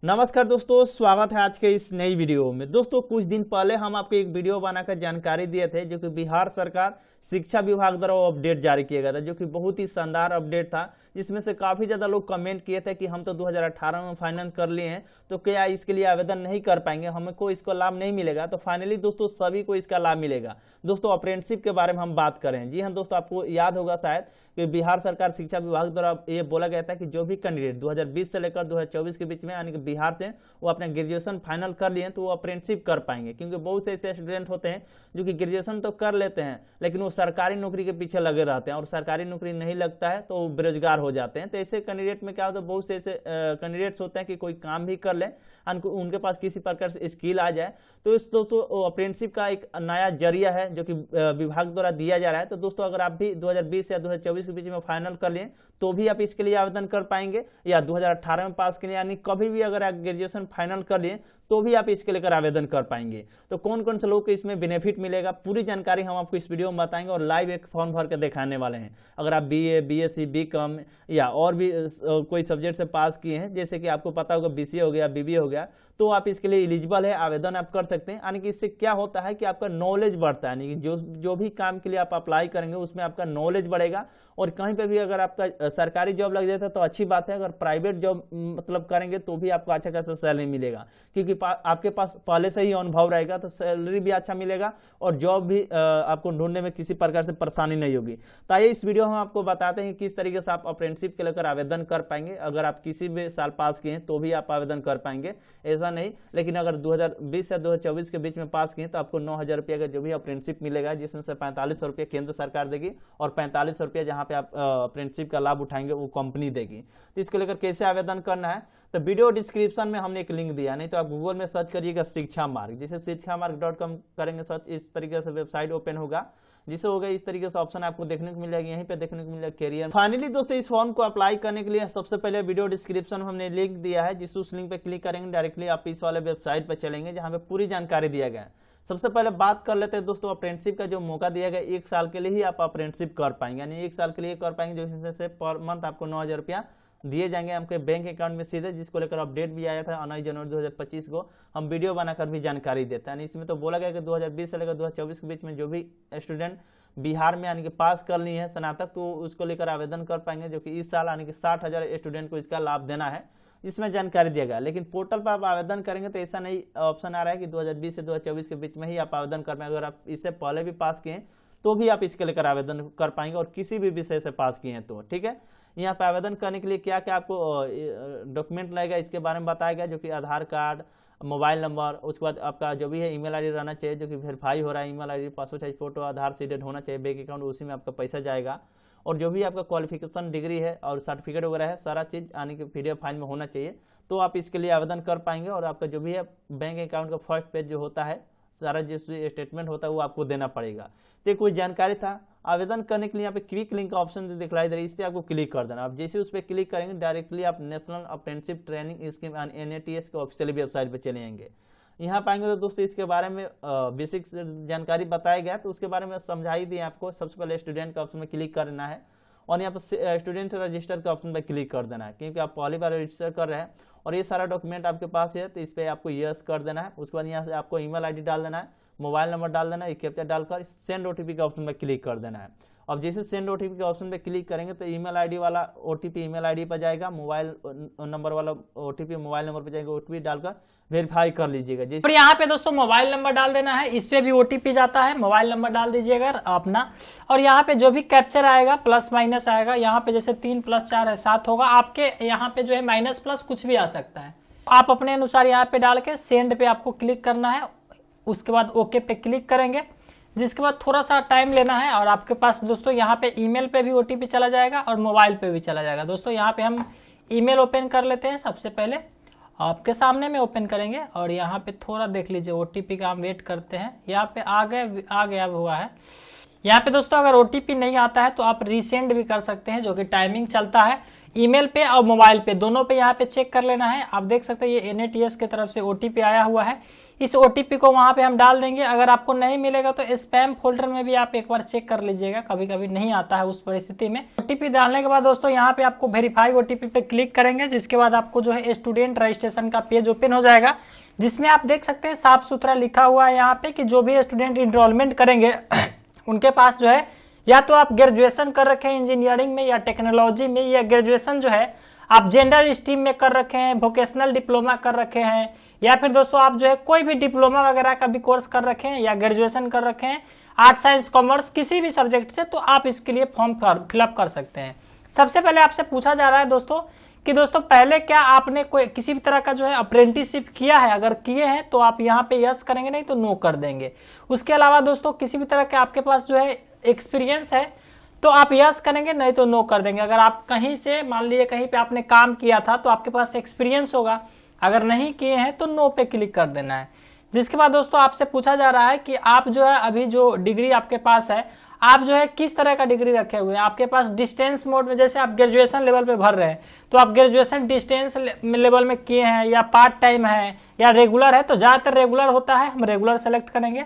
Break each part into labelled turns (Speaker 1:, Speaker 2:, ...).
Speaker 1: नमस्कार दोस्तों, स्वागत है आज के इस नई वीडियो में। दोस्तों कुछ दिन पहले हम आपको एक वीडियो बनाकर जानकारी दिए थे जो कि बिहार सरकार शिक्षा विभाग द्वारा अपडेट जारी किया गया था, जो कि बहुत ही शानदार अपडेट था, जिसमें से काफी ज्यादा लोग कमेंट किए थे कि हम तो 2018 में फाइनेंस कर लिए हैं तो क्या इसके लिए आवेदन नहीं कर पाएंगे, हमको इसका लाभ नहीं मिलेगा। तो फाइनली दोस्तों सभी को इसका लाभ मिलेगा। दोस्तों अप्रेंटिसशिप के बारे में हम बात करें। जी हाँ दोस्तों, आपको याद होगा शायद कि बिहार सरकार शिक्षा विभाग द्वारा ये बोला गया था कि जो भी कैंडिडेट 2020 से लेकर 2024 के बीच में यानी कि बिहार से वो अपना ग्रेजुएशन फाइनल कर लिए तो वो अप्रेंटिसशिप कर पाएंगे, क्योंकि बहुत से ऐसे स्टूडेंट होते हैं जो कि ग्रेजुएशन तो कर लेते हैं लेकिन वो सरकारी नौकरी के पीछे लगे रहते हैं और सरकारी नौकरी नहीं लगता है तो वो बेरोजगार हो जाते हैं। तो ऐसे कैंडिडेट में क्या होता है, बहुत से ऐसे कैंडिडेट्स होते हैं कि कोई काम भी कर ले, उनके पास किसी प्रकार से स्किल आ जाए। तो इस दोस्तों अप्रेंटिसशिप का एक नया जरिया है जो कि विभाग द्वारा दिया जा रहा है। तो दोस्तों अगर आप भी 2020 या 2024 के बीच में फाइनल कर लिए तो भी आप इसके लिए आवेदन कर पाएंगे, या 2018 में पास के लिए यानी कभी भी अगर आप ग्रेजुएशन फाइनल कर लिए तो भी आप इसके लेकर आवेदन कर पाएंगे। तो कौन कौन से लोगों को इसमें बेनिफिट मिलेगा पूरी जानकारी हम आपको इस वीडियो में बताएंगे और लाइव एक फॉर्म भर के दिखाने वाले हैं। अगर आप बीए, बीएससी, बीकॉम या और भी कोई सब्जेक्ट से पास किए हैं, जैसे कि आपको पता होगा बीसीए हो गया, बीबीए हो गया, तो आप इसके लिए एलिजिबल है, आवेदन आप कर सकते हैं। यानी कि इससे क्या होता है कि आपका नॉलेज बढ़ता है, यानी कि जो भी काम के लिए आप अप्लाई करेंगे उसमें आपका नॉलेज बढ़ेगा। और कहीं पे भी अगर आपका सरकारी जॉब लग जाता है तो अच्छी बात है, अगर प्राइवेट जॉब मतलब करेंगे तो भी आपको अच्छा खासा सैलरी मिलेगा, क्योंकि आपके पास पहले से ही अनुभव रहेगा तो सैलरी भी अच्छा मिलेगा और जॉब भी आपको ढूंढने में किसी प्रकार से परेशानी नहीं होगी। तो आइए इस वीडियो में हम आपको बताते हैं किस तरीके से आप अप्रेंटिसशिप के लेकर आवेदन कर पाएंगे। अगर आप किसी भी साल पास किए हैं तो भी आप आवेदन कर पाएंगे, ऐसा नहीं, लेकिन अगर 2020 से 2024 के बीच में पास किए तो आपको 9,000 रुपये का जो भी अप्रेंटिसशिप मिलेगा, जिसमें से 4500 रुपये केंद्र सरकार देगी और 4500 रुपये जहाँ पे आप अप्रेंटिसशिप का लाभ उठाएंगे वो कंपनी देगी। तो इसको लेकर कैसे आवेदन करना है तो वीडियो डिस्क्रिप्शन में हमने एक लिंक दिया, नहीं तो आप गूगल में सर्च करिएगा शिक्षा मार्ग, जिसे शिक्षामार्ग.com करेंगे सर्च, इस तरीके से वेबसाइट ओपन होगा, जिसे होगा इस तरीके से ऑप्शन आपको देखने को मिल जाएगा। यहीं पे देखने को मिल जाएगा कैरियर। फाइनली दोस्तों इस फॉर्म को अप्लाई करने के लिए सबसे पहले वीडियो डिस्क्रिप्शन में हमने लिंक दिया है, जिस उस लिंक पे क्लिक करेंगे डायरेक्टली आप इस वाले वेबसाइट पे चलेंगे जहाँ पे पूरी जानकारी दिया गया है। सबसे पहले बात कर लेते हैं दोस्तों अप्रेंटिसशिप का जो मौका दिया गया, 1 साल के लिए ही आप अप्रेंटिसशिप कर पाएंगे, यानी 1 साल के लिए कर पाएंगे, जो से पर मंथ आपको 9,000 रुपया दिए जाएंगे आपके बैंक अकाउंट में सीधे, जिसको लेकर अपडेट भी आया था 9 जनवरी 2025 को। हम वीडियो बनाकर भी जानकारी देते हैं। इसमें तो बोला गया कि 2020 से लेकर 2024 के बीच में जो भी स्टूडेंट बिहार में यानी कि पास कर ली है स्नातक, तो उसको लेकर आवेदन कर पाएंगे, जो कि इस साल यानी कि 60,000 स्टूडेंट को इसका लाभ देना है, जिसमें जानकारी दिया गया। लेकिन पोर्टल पर आप आवेदन करेंगे तो ऐसा नहीं ऑप्शन आ रहा है कि 2020 से 2024 के बीच में ही आप आवेदन कर पाएंगे। अगर आप इससे पहले भी पास किए तो भी आप इसके लेकर आवेदन कर पाएंगे और किसी भी विषय से पास किए हैं तो ठीक है। यहाँ पे आवेदन करने के लिए क्या क्या आपको डॉक्यूमेंट लगेगा इसके बारे में बताया गया, जो कि आधार कार्ड, मोबाइल नंबर, उसके बाद आपका जो भी है ईमेल आईडी रहना चाहिए जो कि वेरीफाई हो रहा है, email ID, passport size photo, Aadhaar seeded होना चाहिए, बैंक अकाउंट, उसी में आपका पैसा जाएगा। और जो भी आपका क्वालिफिकेशन डिग्री है और सर्टिफिकेट वगैरह है, सारा चीज़ यानी कि PDF फाइल में होना चाहिए, तो आप इसके लिए आवेदन कर पाएंगे। और आपका जो भी है बैंक अकाउंट का फर्स्ट पेज जो होता है, सारा जो स्टेटमेंट होता है वो आपको देना पड़ेगा। तो कोई जानकारी था। आवेदन करने के लिए यहाँ पे क्विक लिंक का ऑप्शन दिखलाई दे रही है, इस पर आपको क्लिक कर देना। आप जैसे उस पर क्लिक करेंगे डायरेक्टली आप national apprenticeship training scheme NATS के ऑफिशियल वेबसाइट पर चले जाएंगे। यहाँ पाएंगे तो दोस्तों इसके बारे में बेसिक जानकारी बताया गया, तो उसके बारे में समझा ही दी आपको। सबसे पहले स्टूडेंट का ऑप्शन में क्लिक करना है और यहाँ पर स्टूडेंट रजिस्टर के ऑप्शन पर क्लिक कर देना है, क्योंकि आप पहली बार रजिस्टर कर रहे हैं और ये सारा डॉक्यूमेंट आपके पास है, तो इस पर आपको यस कर देना है। उसके बाद यहाँ से आपको ईमेल आईडी डाल देना है, मोबाइल नंबर डाल देना है, कैप्चा डालकर सेंड OTP के ऑप्शन पर क्लिक कर देना है। अब जैसे सेंड OTP के ऑप्शन पे क्लिक करेंगे तो ईमेल आईडी वाला OTP ईमेल आईडी पर जाएगा, मोबाइल नंबर वाला OTP मोबाइल नंबर पर जाएगा, OTP डालकर वेरीफाई कर लीजिएगा। जैसे
Speaker 2: यहाँ पे दोस्तों मोबाइल नंबर डाल देना है, इस पे भी OTP जाता है, मोबाइल नंबर डाल दीजिएगा अपना। और यहाँ पे जो भी कैप्चर आएगा प्लस माइनस आएगा, यहाँ पे जैसे 3 + 4 है 7 होगा, आपके यहाँ पे जो है माइनस प्लस कुछ भी आ सकता है। आप अपने अनुसार यहाँ पे डाल के सेंड पे आपको क्लिक करना है, उसके बाद ओके पे क्लिक करेंगे, जिसके बाद थोड़ा सा टाइम लेना है और आपके पास दोस्तों यहाँ पे ईमेल पे भी OTP चला जाएगा और मोबाइल पे भी चला जाएगा। दोस्तों यहाँ पे हम ईमेल ओपन कर लेते हैं, सबसे पहले आपके सामने में ओपन करेंगे और यहाँ पे थोड़ा देख लीजिए OTP का हम वेट करते हैं। यहाँ पे आ गया हुआ है। यहाँ पे दोस्तों अगर OTP नहीं आता है तो आप रीसेंड भी कर सकते हैं, जो कि टाइमिंग चलता है ईमेल पे और मोबाइल पे, दोनों पे यहाँ पे चेक कर लेना है। आप देख सकते हैं ये NATS की तरफ से OTP आया हुआ है, इस OTP को वहां पे हम डाल देंगे। अगर आपको नहीं मिलेगा तो स्पैम फोल्डर में भी आप एक बार चेक कर लीजिएगा, कभी कभी नहीं आता है उस परिस्थिति में। OTP डालने के बाद दोस्तों यहाँ पे आपको वेरीफाई OTP पे क्लिक करेंगे, जिसके बाद आपको जो है स्टूडेंट रजिस्ट्रेशन का पेज ओपन हो जाएगा, जिसमें आप देख सकते हैं साफ सुथरा लिखा हुआ है यहाँ पे कि जो भी स्टूडेंट इनरोलमेंट करेंगे उनके पास जो है या तो आप ग्रेजुएशन कर रखे हैं इंजीनियरिंग में या टेक्नोलॉजी में, या ग्रेजुएशन जो है आप जेंडर स्ट्रीम में कर रखे हैं, वोकेशनल डिप्लोमा कर रखे हैं, या फिर दोस्तों आप जो है कोई भी डिप्लोमा वगैरह का भी कोर्स कर रखे हैं या ग्रेजुएशन कर रखे हैं आर्ट साइंस कॉमर्स किसी भी सब्जेक्ट से, तो आप इसके लिए फॉर्म फिलअप कर सकते हैं। सबसे पहले आपसे पूछा जा रहा है दोस्तों कि दोस्तों पहले क्या आपने कोई किसी भी तरह का जो है अप्रेंटिसशिप किया है, अगर किए हैं तो आप यहाँ पे यस करेंगे, नहीं तो नो कर देंगे। उसके अलावा दोस्तों किसी भी तरह के आपके पास जो है एक्सपीरियंस है तो आप यस करेंगे, नहीं तो नो कर देंगे। अगर आप कहीं से मान लीजिए कहीं पे आपने काम किया था तो आपके पास एक्सपीरियंस होगा, अगर नहीं किए हैं तो नो पे क्लिक कर देना है। जिसके बाद दोस्तों आपसे पूछा जा रहा है कि आप जो है अभी जो डिग्री आपके पास है आप जो है किस तरह का डिग्री रखे हुए हैं। आपके पास डिस्टेंस मोड में, जैसे आप ग्रेजुएशन लेवल पे भर रहे हैं तो आप ग्रेजुएशन डिस्टेंस लेवल में किए हैं या पार्ट टाइम है या रेगुलर है, तो ज्यादातर रेगुलर होता है, हम रेगुलर सेलेक्ट करेंगे।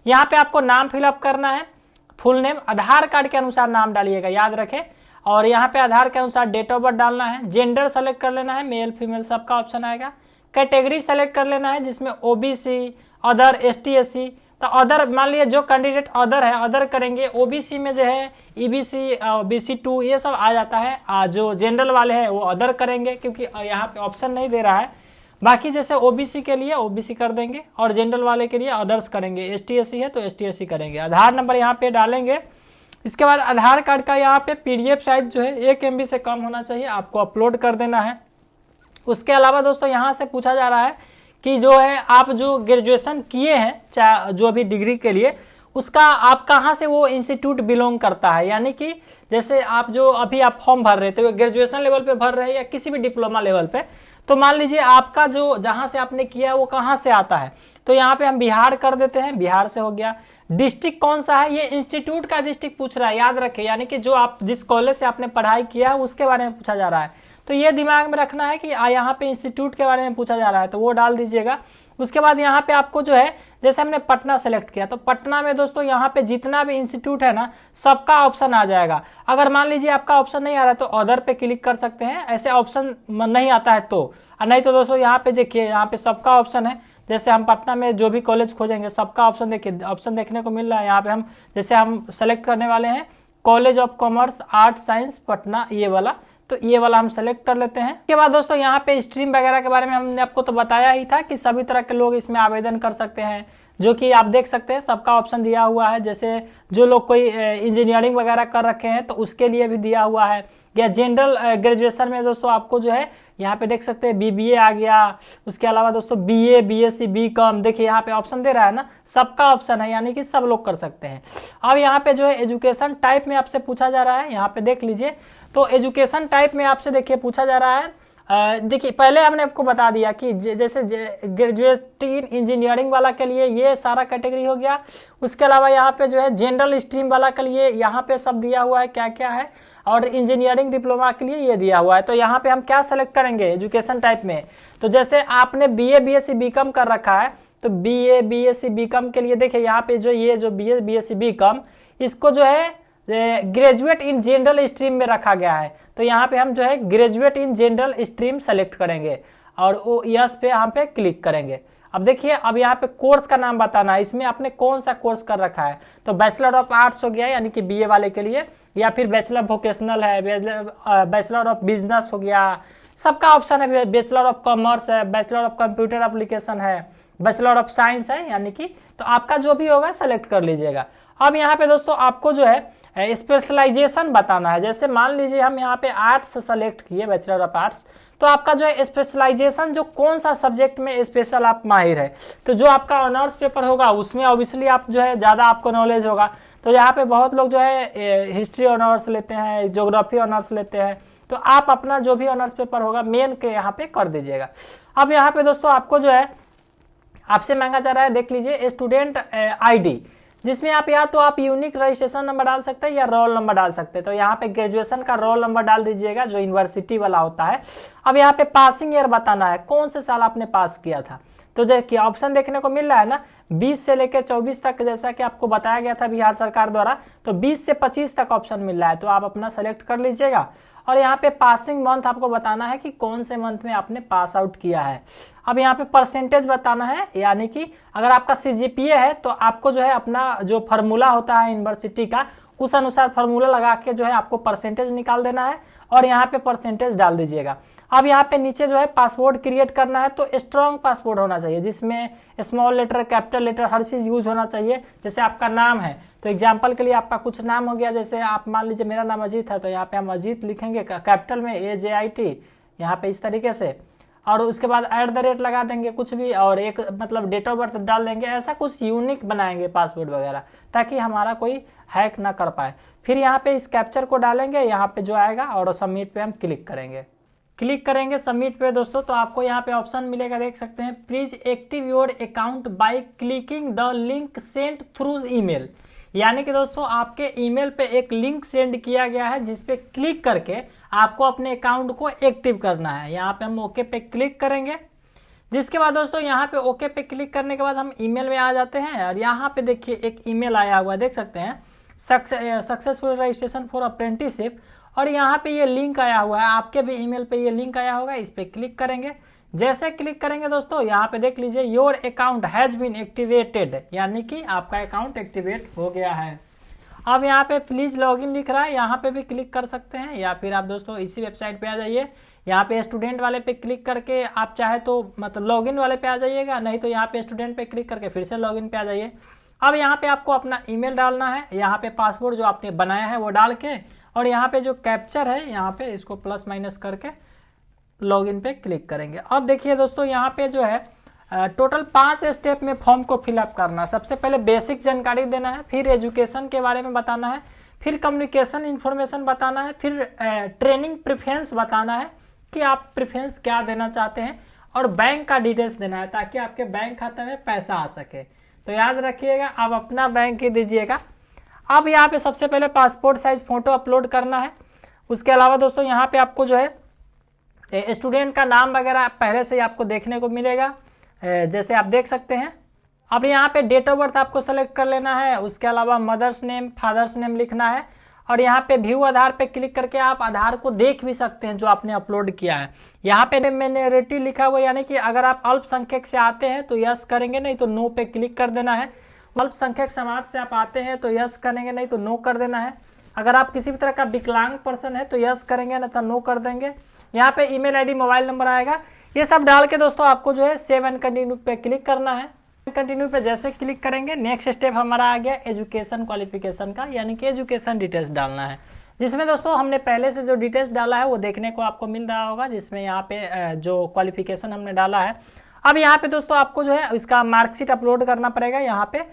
Speaker 2: यहाँ पे आपको नाम फिलअप करना है, फुल नेम, आधार कार्ड के अनुसार नाम डालिएगा, याद रखें। और यहाँ पे आधार के अनुसार डेट ऑफ बर्थ डालना है। जेंडर सेलेक्ट कर लेना है, मेल फीमेल सबका ऑप्शन आएगा। कैटेगरी सेलेक्ट कर लेना है, जिसमें OBC, अदर, ST SC। तो अदर मान लीजिए जो कैंडिडेट अदर है अदर करेंगे। OBC में जो है EBC, BC2 ये सब आ जाता है। जो जनरल वाले हैं वो अदर करेंगे क्योंकि यहाँ पे ऑप्शन नहीं दे रहा है। बाकी जैसे OBC के लिए OBC कर देंगे और जनरल वाले के लिए अदर्स करेंगे। ST SC है तो ST SC करेंगे। आधार नंबर यहाँ पे डालेंगे। इसके बाद आधार कार्ड का यहाँ पे PDF साइज जो है 1 MB से कम होना चाहिए, आपको अपलोड कर देना है। उसके अलावा दोस्तों यहाँ से पूछा जा रहा है कि जो है आप जो ग्रेजुएशन किए हैं जो अभी डिग्री के लिए, उसका आप कहाँ से वो इंस्टीट्यूट बिलोंग करता है। यानी कि जैसे आप जो अभी आप फॉर्म भर रहे थे ग्रेजुएशन लेवल पे भर रहे हैं या किसी भी डिप्लोमा लेवल पे, तो मान लीजिए आपका जो जहां से आपने किया है वो कहाँ से आता है, तो यहाँ पे हम बिहार कर देते हैं, बिहार से हो गया। डिस्ट्रिक्ट कौन सा है, ये इंस्टीट्यूट का डिस्ट्रिक्ट पूछ रहा है, याद रखें। यानी कि जो आप जिस कॉलेज से आपने पढ़ाई किया है उसके बारे में पूछा जा रहा है, तो ये दिमाग में रखना है कि यहाँ पे इंस्टीट्यूट के बारे में पूछा जा रहा है, तो वो डाल दीजिएगा। उसके बाद यहाँ पे आपको जो है जैसे हमने पटना सेलेक्ट किया तो पटना में दोस्तों यहाँ पे जितना भी इंस्टीट्यूट है ना सबका ऑप्शन आ जाएगा। अगर मान लीजिए आपका ऑप्शन नहीं आ रहा है तो अदर पे क्लिक कर सकते हैं, ऐसे ऑप्शन नहीं आता है तो, नहीं तो दोस्तों यहाँ पे देखिए यहाँ पे सबका ऑप्शन है। जैसे हम पटना में जो भी कॉलेज खोजेंगे सबका ऑप्शन देखिए, ऑप्शन देखने को मिल रहा है यहाँ पे। हम जैसे हम सेलेक्ट करने वाले हैं college of commerce art science Patna, ये वाला, तो ये वाला हम सेलेक्ट कर लेते हैं। उसके बाद दोस्तों यहाँ पे स्ट्रीम वगैरह के बारे में हमने आपको तो बताया ही था कि सभी तरह के लोग इसमें आवेदन कर सकते हैं, जो कि आप देख सकते हैं सबका ऑप्शन दिया हुआ है। जैसे जो लोग कोई इंजीनियरिंग वगैरह कर रखे हैं तो उसके लिए भी दिया हुआ है, या जनरल ग्रेजुएशन में दोस्तों आपको जो है यहाँ पे देख सकते हैं BBA आ गया। उसके अलावा दोस्तों BA, BSc, BCom, देखिए यहाँ पे ऑप्शन दे रहा है ना, सबका ऑप्शन है, यानी कि सब लोग कर सकते हैं। अब यहाँ पे जो है एजुकेशन टाइप में आपसे पूछा जा रहा है, यहाँ पे देख लीजिए। तो एजुकेशन टाइप में आपसे देखिए पूछा जा रहा है, देखिए पहले हमने आपको बता दिया कि जैसे ग्रेजुएट इन इंजीनियरिंग वाला के लिए ये सारा कैटेगरी हो गया। उसके अलावा यहाँ पे जो है जनरल स्ट्रीम वाला के लिए यहाँ पे सब दिया हुआ है क्या क्या है, और इंजीनियरिंग डिप्लोमा के लिए ये दिया हुआ है। तो यहाँ पे हम क्या सेलेक्ट करेंगे एजुकेशन टाइप में, तो जैसे आपने BA, BSc, BCom कर रखा है तो BA, BSc, BCom के लिए देखिए यहाँ पे जो ये जो BA, BSc, BCom इसको जो है ग्रेजुएट इन जनरल स्ट्रीम में रखा गया है। तो यहाँ पे हम जो है graduate in general stream select करेंगे और यस पे यहाँ पे क्लिक करेंगे। अब देखिए अब यहाँ पे कोर्स का नाम बताना है, इसमें आपने कौन सा कोर्स कर रखा है। तो बैचलर ऑफ आर्ट्स हो गया यानी कि BA वाले के लिए, या फिर बैचलर वोकेशनल है, बैचलर ऑफ बिजनेस हो गया, सबका ऑप्शन है। बैचलर ऑफ कॉमर्स है, बैचलर ऑफ कंप्यूटर एप्लीकेशन है, बैचलर ऑफ साइंस है, यानी कि तो आपका जो भी होगा सेलेक्ट कर लीजिएगा। अब यहाँ पे दोस्तों आपको जो है स्पेशलाइजेशन बताना है। जैसे मान लीजिए हम यहाँ पे आर्ट्स सेलेक्ट किए, बैचलर ऑफ आर्ट्स, तो आपका जो है स्पेशलाइजेशन जो कौन सा सब्जेक्ट में स्पेशल आप माहिर है, तो जो आपका ऑनर्स पेपर होगा उसमें ऑब्वियसली आप जो है ज्यादा आपको नॉलेज होगा। तो यहाँ पे बहुत लोग जो है हिस्ट्री ऑनर्स लेते हैं, ज्योग्राफी ऑनर्स लेते हैं, तो आप अपना जो भी ऑनर्स पेपर होगा मेन के यहाँ पे कर दीजिएगा। अब यहाँ पे दोस्तों आपको जो है आपसे मांगा जा रहा है, देख लीजिए स्टूडेंट ID, जिसमें आप या तो आप यूनिक रजिस्ट्रेशन नंबर डाल सकते हैं या रोल नंबर डाल सकते हैं। तो यहाँ पे ग्रेजुएशन का रोल नंबर डाल दीजिएगा जो यूनिवर्सिटी वाला होता है। अब यहाँ पे पासिंग ईयर बताना है, कौन से साल आपने पास किया था। तो देखिए ऑप्शन देखने को मिल रहा है ना 20 से लेकर 24 तक, जैसा कि आपको बताया गया था बिहार सरकार द्वारा, तो 20 से 25 तक ऑप्शन मिल रहा है, तो आप अपना सेलेक्ट कर लीजिएगा। और यहाँ पे पासिंग मंथ आपको बताना है कि कौन से मंथ में आपने पास आउट किया है। अब यहाँ पे परसेंटेज बताना है, यानी कि अगर आपका CGPA है तो आपको जो है अपना जो फार्मूला होता है यूनिवर्सिटी का, उस अनुसार फार्मूला लगा के जो है आपको परसेंटेज निकाल देना है और यहाँ पे परसेंटेज डाल दीजिएगा। अब यहाँ पे नीचे जो है पासवर्ड क्रिएट करना है, तो स्ट्रॉन्ग पासवर्ड होना चाहिए जिसमें स्मॉल लेटर कैपिटल लेटर हर चीज यूज होना चाहिए। जैसे आपका नाम है तो एग्जाम्पल के लिए आपका कुछ नाम हो गया, जैसे आप मान लीजिए मेरा नाम अजीत है, तो यहाँ पे हम अजीत लिखेंगे कैपिटल में AJIT यहाँ पे इस तरीके से, और उसके बाद @ लगा देंगे कुछ भी, और एक मतलब डेट ऑफ बर्थ डाल देंगे। ऐसा कुछ यूनिक बनाएंगे पासवर्ड वगैरह, ताकि हमारा कोई हैक ना कर पाए। फिर यहाँ पे इस कैप्चर को डालेंगे, यहाँ पे जो आएगा, और सबमिट पे हम क्लिक करेंगे सबमिट पे दोस्तों, तो आपको यहाँ पे ऑप्शन मिलेगा, देख सकते हैं, please active your account by clicking the link send through email. यानी कि दोस्तों आपके ईमेल पे एक लिंक सेंड किया गया है जिसपे क्लिक करके आपको अपने अकाउंट को एक्टिव करना है। यहाँ पे हम ओके पे क्लिक करेंगे, जिसके बाद दोस्तों यहाँ पे ओके पे क्लिक करने के बाद हम ईमेल में आ जाते हैं, और यहाँ पे देखिए एक ईमेल आया हुआ है, देख सकते हैं, सक्सेसफुल रजिस्ट्रेशन फॉर अप्रेंटिसशिप, और यहाँ पे ये लिंक आया हुआ है, आपके भी ईमेल पे ये लिंक आया होगा, इस पे क्लिक करेंगे। जैसे क्लिक करेंगे दोस्तों यहाँ पे देख लीजिए your account has been activated, यानी कि आपका अकाउंट एक्टिवेट हो गया है। अब यहाँ पे प्लीज लॉगिन लिख रहा है, यहाँ पे भी क्लिक कर सकते हैं, या फिर आप दोस्तों इसी वेबसाइट पे आ जाइए, यहाँ पे स्टूडेंट वाले पे क्लिक करके आप चाहे तो मतलब लॉगिन वाले पे आ जाइएगा, नहीं तो यहाँ पे स्टूडेंट पे क्लिक करके फिर से लॉगिन पे आ जाइए। अब यहाँ पे आपको अपना ईमेल डालना है, यहाँ पे पासवर्ड जो आपने बनाया है वो डाल के, और यहाँ पे जो कैप्चर है यहाँ पे इसको प्लस माइनस करके लॉगिन पे क्लिक करेंगे। अब देखिए दोस्तों यहाँ पे जो है टोटल 5 स्टेप में फॉर्म को फिलअप करना है। सबसे पहले बेसिक जानकारी देना है, फिर एजुकेशन के बारे में बताना है, फिर कम्युनिकेशन इंफॉर्मेशन बताना है, फिर ट्रेनिंग प्रेफरेंस बताना है कि आप प्रेफरेंस क्या देना चाहते हैं, और बैंक का डिटेल्स देना है ताकि आपके बैंक खाते में पैसा आ सके। तो याद रखिएगा, आप अपना बैंक ही दीजिएगा। अब यहाँ पे सबसे पहले पासपोर्ट साइज फोटो अपलोड करना है। उसके अलावा दोस्तों यहाँ पे आपको जो है स्टूडेंट का नाम वगैरह पहले से ही आपको देखने को मिलेगा, जैसे आप देख सकते हैं। अब यहाँ पे डेट ऑफ बर्थ आपको सेलेक्ट कर लेना है, उसके अलावा मदर्स नेम फादर्स नेम लिखना है, और यहाँ पे व्यू आधार पे क्लिक करके आप आधार को देख भी सकते हैं जो आपने अपलोड किया है। यहाँ पे माइनॉरिटी लिखा हुआ, यानी कि अगर आप अल्पसंख्यक से आते हैं तो यस करेंगे, नहीं तो नो पे क्लिक कर देना है। अल्पसंख्यक समाज से आप आते हैं तो यस करेंगे, नहीं तो नो कर देना है। अगर आप किसी भी तरह का विकलांग पर्सन है तो यस करेंगे, नहीं तो नो कर देंगे। यहाँ पे ईमेल आईडी मोबाइल नंबर आएगा, ये सब डाल के दोस्तों आपको जो है सेव एंड कंटिन्यू पे क्लिक करना है। कंटिन्यू पे जैसे क्लिक करेंगे नेक्स्ट स्टेप हमारा आ गया एजुकेशन क्वालिफिकेशन का, यानी कि एजुकेशन डिटेल्स डालना है, जिसमें दोस्तों हमने पहले से जो डिटेल्स डाला है वो देखने को आपको मिल रहा होगा, जिसमें यहाँ पे जो क्वालिफिकेशन हमने डाला है। अब यहाँ पे दोस्तों आपको जो है इसका मार्कशीट अपलोड करना पड़ेगा यहाँ पे।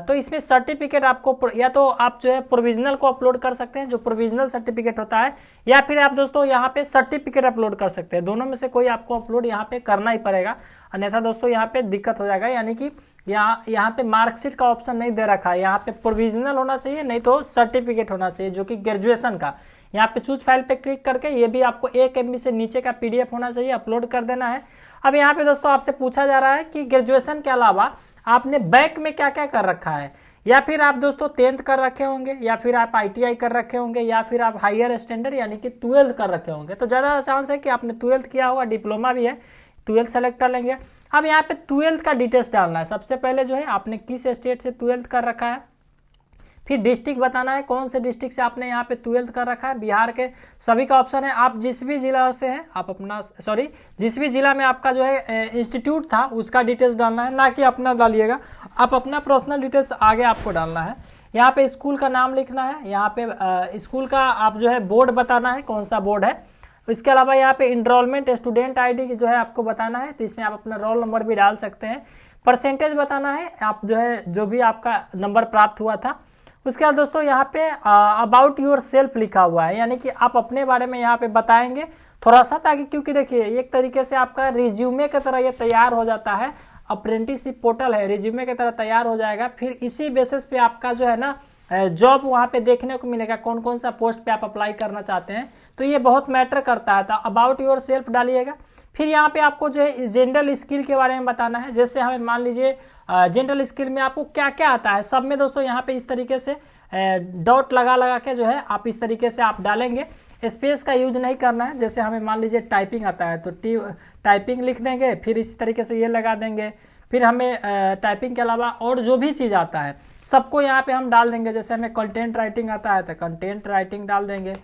Speaker 2: तो इसमें सर्टिफिकेट आपको या तो आप जो है प्रोविजनल को अपलोड कर सकते हैं, जो प्रोविजनल सर्टिफिकेट होता है, या फिर आप दोस्तों यहाँ पे सर्टिफिकेट अपलोड कर सकते हैं। दोनों में से कोई आपको अपलोड यहाँ पे करना ही पड़ेगा, अन्यथा दोस्तों यहाँ पे दिक्कत हो जाएगा। यानी कि यहाँ पे मार्कशीट का ऑप्शन नहीं दे रखा है, यहाँ पे प्रोविजनल होना चाहिए, नहीं तो सर्टिफिकेट होना चाहिए जो कि ग्रेजुएशन का। यहाँ पे चूज फाइल पे क्लिक करके ये भी आपको 1 MB से नीचे का PDF होना चाहिए, अपलोड कर देना है। अब यहाँ पे दोस्तों आपसे पूछा जा रहा है कि ग्रेजुएशन के अलावा आपने बैंक में क्या क्या कर रखा है, या फिर आप दोस्तों 10th कर रखे होंगे, या फिर आप ITI कर रखे होंगे, या फिर आप हायर स्टैंडर्ड यानी कि 12th कर रखे होंगे। तो ज़्यादा चांस है कि आपने 12th किया होगा, डिप्लोमा भी है, 12th सेलेक्ट कर लेंगे। अब यहाँ पे 12th का डिटेल्स डालना है। सबसे पहले जो है आपने किस स्टेट से 12th कर रखा है, फिर डिस्ट्रिक्ट बताना है, कौन से डिस्ट्रिक्ट से आपने यहाँ पे 12th कर रखा है। बिहार के सभी का ऑप्शन है, आप जिस भी जिला से हैं आप अपना जिस भी जिला में आपका जो है इंस्टीट्यूट था उसका डिटेल्स डालना है, ना कि अपना डालिएगा। आप अपना पर्सनल डिटेल्स आगे आपको डालना है। यहाँ पे स्कूल का नाम लिखना है, यहाँ पे स्कूल का आप जो है बोर्ड बताना है, कौन सा बोर्ड है। इसके अलावा यहाँ पे इनरोलमेंट स्टूडेंट ID जो है आपको बताना है, तो इसमें आप अपना रोल नंबर भी डाल सकते हैं। परसेंटेज बताना है, आप जो है जो भी आपका नंबर प्राप्त हुआ था। उसके बाद दोस्तों यहाँ पे अबाउट योर सेल्फ लिखा हुआ है, यानी कि आप अपने बारे में यहाँ पे बताएंगे थोड़ा सा, ताकि क्योंकि देखिए एक तरीके से आपका रिज्यूमे की तरह ये तैयार हो जाता है। अप्रेंटिसशिप पोर्टल है, रिज्यूमे की तरह तैयार हो जाएगा। फिर इसी बेसिस पे आपका जो है ना जॉब वहाँ पे देखने को मिलेगा, कौन कौन सा पोस्ट पे आप अप्लाई करना चाहते हैं, तो ये बहुत मैटर करता है। तो अबाउट योर सेल्फ डालिएगा, फिर यहाँ पे आपको जो है जनरल स्किल के बारे में बताना है। जैसे हमें मान लीजिए जनरल स्किल में आपको क्या क्या आता है, सब में दोस्तों यहाँ पे इस तरीके से डॉट लगा लगा के जो है आप इस तरीके से आप डालेंगे। स्पेस का यूज नहीं करना है। जैसे हमें मान लीजिए टाइपिंग आता है तो टाइपिंग लिख देंगे, फिर इस तरीके से ये लगा देंगे। फिर हमें टाइपिंग के अलावा और जो भी चीज़ आता है सबको यहाँ पे हम डाल देंगे। जैसे हमें कंटेंट राइटिंग आता है तो कंटेंट राइटिंग डाल देंगे।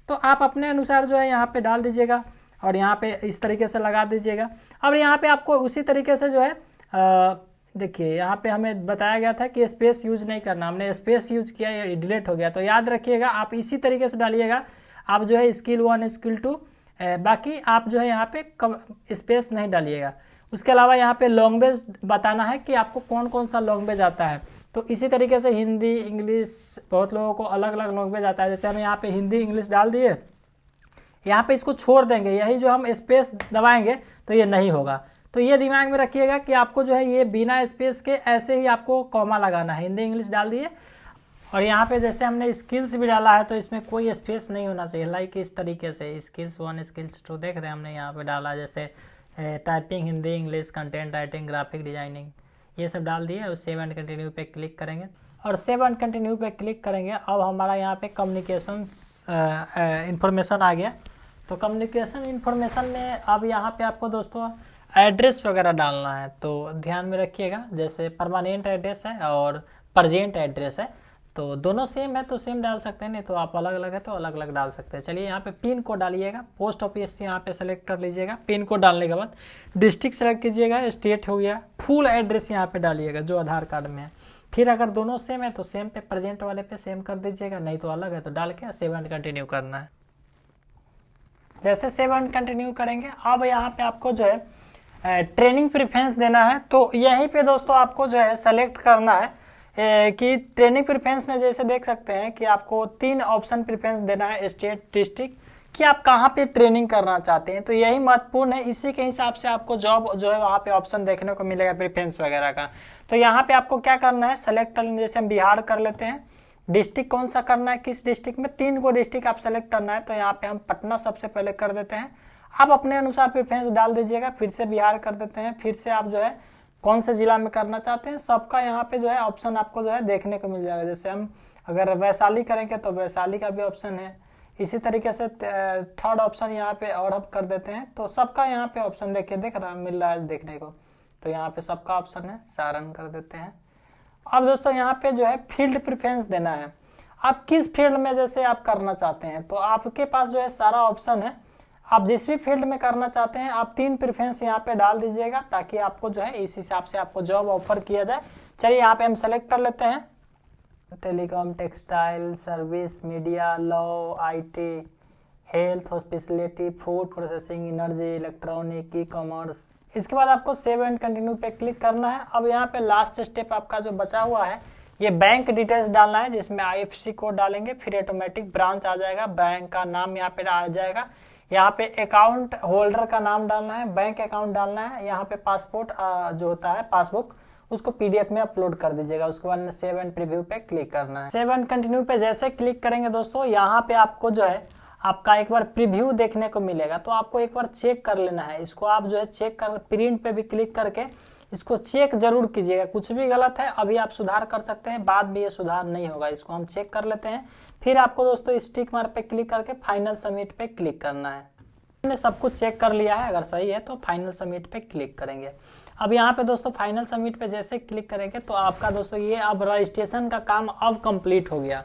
Speaker 2: तो आप अपने अनुसार जो है यहाँ पे डाल दीजिएगा और यहाँ पे इस तरीके से लगा दीजिएगा। अब यहाँ पे आपको उसी तरीके से जो है देखिए यहाँ पे हमें बताया गया था कि स्पेस यूज नहीं करना, हमने स्पेस यूज किया, ये डिलीट हो गया। तो याद रखिएगा आप इसी तरीके से डालिएगा। आप जो है स्किल 1 स्किल 2 बाकी आप जो है यहाँ पे स्पेस नहीं डालिएगा। उसके अलावा यहाँ पे लैंग्वेज बताना है कि आपको कौन कौन सा लैंग्वेज आता है। तो इसी तरीके से हिंदी, इंग्लिश, बहुत लोगों को अलग अलग लैंग्वेज आता है। जैसे हम यहाँ पे हिंदी, इंग्लिश डाल दिए, यहाँ पे इसको छोड़ देंगे, यही जो हम स्पेस दबाएंगे तो ये नहीं होगा। तो ये दिमाग में रखिएगा कि आपको जो है ये बिना स्पेस के ऐसे ही आपको कॉमा लगाना है। हिंदी इंग्लिश डाल दिए और यहाँ पे जैसे हमने स्किल्स भी डाला है तो इसमें कोई स्पेस नहीं होना चाहिए। लाइक इस तरीके से स्किल्स 1 स्किल्स 2 देख रहे हैं हमने यहाँ पे डाला, जैसे typing, Hindi, English, content writing, graphic designing, ये सब डाल दिए। और सेव एंड कंटिन्यू पे क्लिक करेंगे और सेव एंड कंटिन्यू पे क्लिक करेंगे। अब हमारा यहाँ पे कम्युनिकेशन इंफॉर्मेशन आ गया। तो कम्युनिकेशन इंफॉर्मेशन में अब यहाँ पे आपको दोस्तों एड्रेस वगैरह डालना है। तो ध्यान में रखिएगा, जैसे परमानेंट एड्रेस है और प्रेजेंट एड्रेस है, तो दोनों सेम है तो सेम डाल सकते हैं, नहीं तो आप अलग अलग है तो अलग अलग डाल सकते हैं। चलिए यहाँ पे पिन कोड डालिएगा, पोस्ट ऑफिस यहाँ पे सेलेक्ट कर लीजिएगा। पिन कोड डालने के बाद डिस्ट्रिक्ट सेलेक्ट कीजिएगा, स्टेट हो गया, फुल एड्रेस यहाँ पे डालिएगा जो आधार कार्ड में है। फिर अगर दोनों सेम है तो सेम पे, प्रेजेंट वाले पे सेम कर दीजिएगा, नहीं तो अलग है तो डाल के सेव एंड कंटिन्यू करना है। जैसे सेव एंड कंटिन्यू करेंगे अब यहाँ पे आपको जो है ट्रेनिंग प्रेफरेंस देना है। तो यहीं पे दोस्तों आपको जो है सेलेक्ट करना है कि ट्रेनिंग प्रेफरेंस में जैसे देख सकते हैं कि आपको 3 ऑप्शन प्रेफरेंस देना है, स्टेट, डिस्ट्रिक्ट, कि आप कहाँ पे ट्रेनिंग करना चाहते हैं। तो यही महत्वपूर्ण है, इसी के हिसाब से आपको जॉब जो है वहाँ पे ऑप्शन देखने को मिलेगा प्रेफरेंस वगैरह का। तो यहाँ पे आपको क्या करना है, सेलेक्ट कर लेना। जैसे हम बिहार कर लेते हैं, डिस्ट्रिक्ट कौन सा करना है, किस डिस्ट्रिक्ट में, 3 को डिस्ट्रिक्ट आप सेलेक्ट करना है। तो यहाँ पे हम पटना सबसे पहले कर देते हैं। आप अपने अनुसार प्रेफरेंस डाल दीजिएगा। फिर से बिहार कर देते हैं, फिर से आप जो है कौन से जिला में करना चाहते हैं, सबका यहाँ पे जो है ऑप्शन आपको जो है देखने को मिल जाएगा। जैसे हम अगर वैशाली करेंगे तो वैशाली का भी ऑप्शन है। इसी तरीके से 3rd ऑप्शन यहाँ पे और हम कर देते हैं, तो सबका यहाँ पे ऑप्शन देखिए मिल रहा है देखने को। तो यहाँ पे सबका ऑप्शन है, सारण कर देते हैं। अब दोस्तों यहाँ पे जो है फील्ड प्रेफरेंस देना है, आप किस फील्ड में जैसे आप करना चाहते हैं। तो आपके पास जो है सारा ऑप्शन है, आप जिस भी फील्ड में करना चाहते हैं आप 3 प्रेफरेंस यहाँ पे डाल दीजिएगा, ताकि आपको जो है इस हिसाब से आपको जॉब ऑफर किया जाए। चलिए यहाँ पे हम सेलेक्ट कर लेते हैं, telecom, textile, service, media, law, IT, health, hospitality, food processing, energy, electronic, e commerce. इसके बाद आपको सेव एंड कंटिन्यू पे क्लिक करना है। अब यहाँ पे लास्ट स्टेप आपका जो बचा हुआ है, ये बैंक डिटेल्स डालना है, जिसमें IFSC कोड डालेंगे, फिर ऑटोमेटिक ब्रांच आ जाएगा, बैंक का नाम यहाँ पे आ जाएगा। यहाँ पे अकाउंट होल्डर का नाम डालना है, बैंक अकाउंट डालना है। यहाँ पे पासपोर्ट जो होता है पासबुक, उसको PDF में अपलोड कर दीजिएगा। उसके बाद सेव एंड प्रीव्यू पे क्लिक करना है। सेव एंड कंटिन्यू पे जैसे क्लिक करेंगे दोस्तों, यहाँ पे आपको जो है आपका एक बार प्रीव्यू देखने को मिलेगा। तो आपको एक बार चेक कर लेना है इसको। आप जो है चेक कर, प्रिंट पे भी क्लिक करके इसको चेक जरूर कीजिएगा। कुछ भी गलत है अभी आप सुधार कर सकते हैं, बाद में ये सुधार नहीं होगा। इसको हम चेक कर लेते हैं। फिर आपको दोस्तों स्टिक मार्क पे क्लिक करके फाइनल सबमिट पे क्लिक करना है। हमने सब कुछ चेक कर लिया है, अगर सही है तो फाइनल सबमिट पे क्लिक करेंगे। अब यहाँ पे दोस्तों फाइनल सबमिट पे जैसे क्लिक करेंगे तो आपका दोस्तों ये अब रजिस्ट्रेशन का काम अब कंप्लीट हो गया,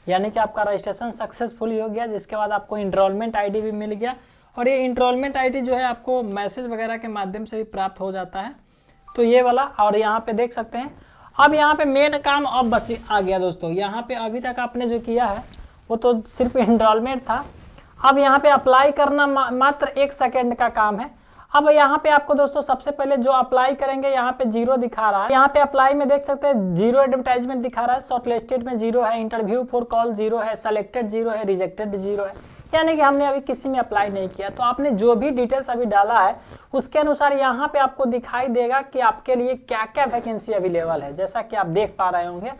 Speaker 2: यानी कि आपका रजिस्ट्रेशन सक्सेसफुली हो गया। जिसके बाद आपको इनरोलमेंट ID भी मिल गया, और ये इनरोलमेंट ID जो है आपको मैसेज वगैरह के माध्यम से भी प्राप्त हो जाता है। तो ये वाला, और यहाँ पे देख सकते हैं अब यहाँ पे मेन काम अब आ गया दोस्तों। यहाँ पे अभी तक आपने जो किया है वो तो सिर्फ इनरोलमेंट था। अब यहाँ पे अप्लाई करना मात्र 1 सेकेंड का काम है। अब यहाँ पे आपको दोस्तों सबसे पहले जो अप्लाई करेंगे, यहाँ पे 0 दिखा रहा है। यहाँ पे अप्लाई में देख सकते हैं 0 एडवर्टाइजमेंट दिखा रहा है, शॉर्टलिस्टेड में 0 है, इंटरव्यू फॉर कॉल 0 है, सेलेक्टेड 0 है, रिजेक्टेड 0 है, यानी कि हमने अभी किसी में अप्लाई नहीं किया। तो आपने जो भी डिटेल्स अभी डाला है उसके अनुसार यहाँ पे आपको दिखाई देगा कि आपके लिए क्या क्या वैकेंसी अवेलेबल है। जैसा कि आप देख पा रहे होंगे,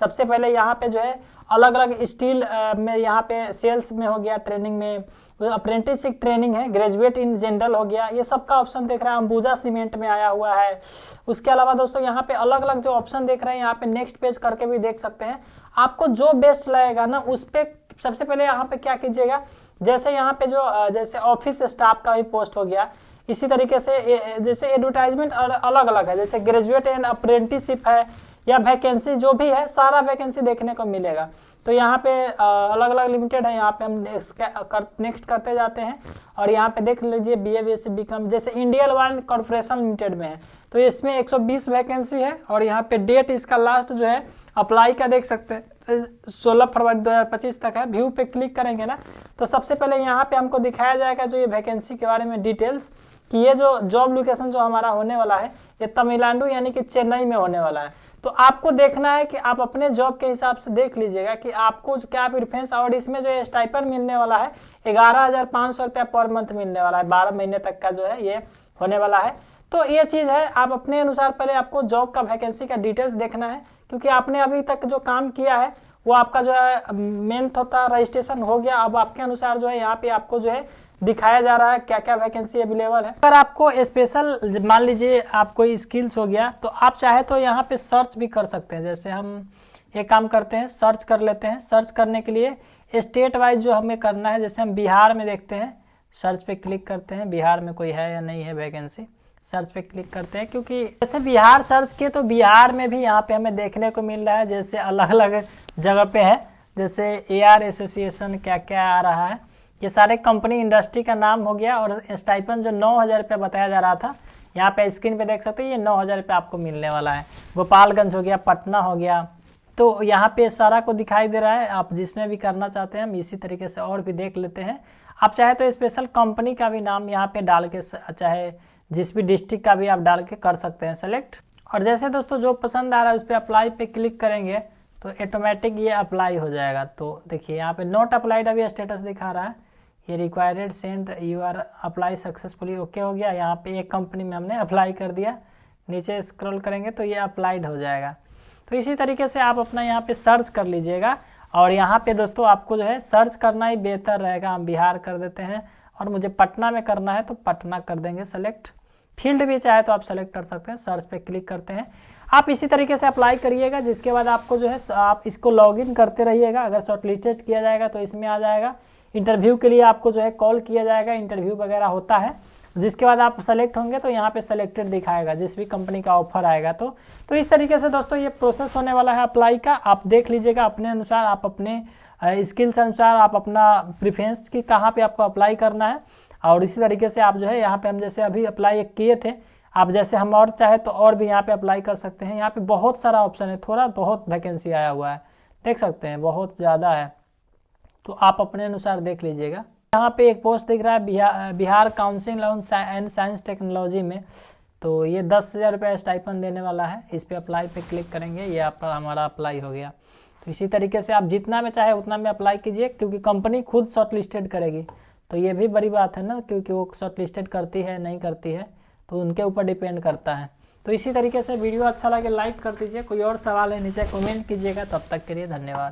Speaker 2: सबसे पहले यहाँ पे जो है अलग अलग स्टील में, यहाँ पे सेल्स में हो गया, ट्रेनिंग में, अप्रेंटिसशिप ट्रेनिंग है, ग्रेजुएट इन जनरल हो गया, ये सब का ऑप्शन देख रहे हैं। अंबुजा सीमेंट में आया हुआ है। उसके अलावा दोस्तों यहाँ पे अलग अलग जो ऑप्शन देख रहे हैं, यहाँ पे नेक्स्ट पेज करके भी देख सकते हैं। आपको जो बेस्ट लगेगा ना उस पे सबसे पहले यहाँ पे क्या कीजिएगा, जैसे यहाँ पे जो जैसे ऑफिस स्टाफ का भी पोस्ट हो गया, इसी तरीके से जैसे एडवर्टाइजमेंट अलग अलग है, जैसे ग्रेजुएट एंड अप्रेंटिसशिप है या वैकेंसी जो भी है, सारा वैकेंसी देखने को मिलेगा। तो यहाँ पे अलग अलग लिमिटेड है, यहाँ पे हम नेक्स्ट करते जाते हैं और यहाँ पे देख लीजिए BA BSc BCom जैसे इंडियन ऑयल कॉर्पोरेशन लिमिटेड में है, तो इसमें 120 वैकेंसी है और यहाँ पे डेट इसका लास्ट जो है अप्लाई का देख सकते हैं 16 फरवरी 2025 तक है। व्यू पे क्लिक करेंगे ना तो सबसे पहले यहाँ पे हमको दिखाया जाएगा जो ये वैकेंसी के बारे में डिटेल्स, कि ये जो जॉब लोकेशन जो हमारा होने वाला है ये तमिलनाडु यानी कि चेन्नई में होने वाला है। तो आपको देखना है कि आप अपने जॉब के हिसाब से देख लीजिएगा कि आपको क्या प्रेफरेंस, और इसमें जो है स्टाइपेंड मिलने वाला है 11,500 रुपया पर मंथ मिलने वाला है, 12 महीने तक का जो है ये होने वाला है। तो ये चीज है, आप अपने अनुसार पहले आपको जॉब का वैकेंसी का डिटेल्स देखना है, क्योंकि आपने अभी तक जो काम किया है वो आपका जो है मेंथ होता रजिस्ट्रेशन हो गया। अब आपके अनुसार जो है यहाँ पे आपको जो है दिखाया जा रहा है क्या क्या वैकेंसी अवेलेबल है। अगर आपको स्पेशल मान लीजिए आप कोई स्किल्स हो गया तो आप चाहे तो यहाँ पे सर्च भी कर सकते हैं। जैसे हम एक काम करते हैं, सर्च कर लेते हैं। सर्च करने के लिए स्टेट वाइज जो हमें करना है, जैसे हम बिहार में देखते हैं, सर्च पे क्लिक करते हैं, बिहार में कोई है या नहीं है वैकेंसी, सर्च पे क्लिक करते हैं। क्योंकि जैसे बिहार सर्च किए तो बिहार में भी यहाँ पे हमें देखने को मिल रहा है, जैसे अलग अलग जगह पे है, जैसे AR एसोसिएशन क्या क्या आ रहा है, ये सारे कंपनी इंडस्ट्री का नाम हो गया। और स्टाइपेंड जो 9,000 रुपये बताया जा रहा था, यहाँ पे स्क्रीन पे देख सकते हैं, ये 9,000 रुपये आपको मिलने वाला है। गोपालगंज हो गया, पटना हो गया, तो यहाँ पे सारा को दिखाई दे रहा है। आप जिसमें भी करना चाहते हैं हम इसी तरीके से और भी देख लेते हैं। आप चाहे तो स्पेशल कंपनी का भी नाम यहाँ पे डाल के, चाहे जिस भी डिस्ट्रिक्ट का भी आप डाल के कर सकते हैं सेलेक्ट। और जैसे दोस्तों जो पसंद आ रहा है उस पर अप्लाई पे क्लिक करेंगे तो ऑटोमेटिक ये अप्लाई हो जाएगा। तो देखिए यहाँ पे नॉट अप्लाइड अभी स्टेटस दिखा रहा है, ये required send you are apply successfully okay हो गया। यहाँ पे एक कंपनी में हमने अप्लाई कर दिया, नीचे स्क्रॉल करेंगे तो ये अप्लाइड हो जाएगा। तो इसी तरीके से आप अपना यहाँ पे सर्च कर लीजिएगा। और यहाँ पे दोस्तों आपको जो है सर्च करना ही बेहतर रहेगा। हम बिहार कर देते हैं और मुझे पटना में करना है तो पटना कर देंगे सेलेक्ट। फील्ड भी चाहे तो आप सेलेक्ट कर सकते हैं, सर्च पे क्लिक करते हैं। आप इसी तरीके से अप्लाई करिएगा, जिसके बाद आपको जो है आप इसको लॉगिन करते रहिएगा। अगर शॉर्टलिस्टेड किया जाएगा तो इसमें आ जाएगा। इंटरव्यू के लिए आपको जो है कॉल किया जाएगा, इंटरव्यू वगैरह होता है, जिसके बाद आप सेलेक्ट होंगे तो यहाँ पे सेलेक्टेड दिखाएगा जिस भी कंपनी का ऑफर आएगा। तो इस तरीके से दोस्तों ये प्रोसेस होने वाला है अप्लाई का। आप देख लीजिएगा अपने अनुसार, आप अपने स्किल्स अनुसार आप अपना प्रेफरेंस की कहाँ पे आपको अप्लाई करना है। और इसी तरीके से आप जो है यहाँ पे हम जैसे अभी अप्लाई किए थे, आप जैसे हम और चाहे तो और भी यहाँ पे अप्लाई कर सकते हैं। यहाँ पे बहुत सारा ऑप्शन है, थोड़ा बहुत वैकेंसी आया हुआ है, देख सकते हैं बहुत ज़्यादा है, तो आप अपने अनुसार देख लीजिएगा। यहाँ पे एक पोस्ट दिख रहा है Bihar council and science technology में, तो ये 10,000 रुपये स्टाइपेंड देने वाला है। इस पे अप्लाई पे क्लिक करेंगे, ये आप हमारा अप्लाई हो गया। तो इसी तरीके से आप जितना में चाहे उतना में अप्लाई कीजिए, क्योंकि कंपनी खुद शॉर्टलिस्टेड करेगी। तो ये भी बड़ी बात है ना, क्योंकि वो शॉर्टलिस्टेड करती है नहीं करती है तो उनके ऊपर डिपेंड करता है। तो इसी तरीके से वीडियो अच्छा लगे लाइक कर दीजिए। कोई और सवाल है नीचे कमेंट कीजिएगा। तब तक के लिए धन्यवाद।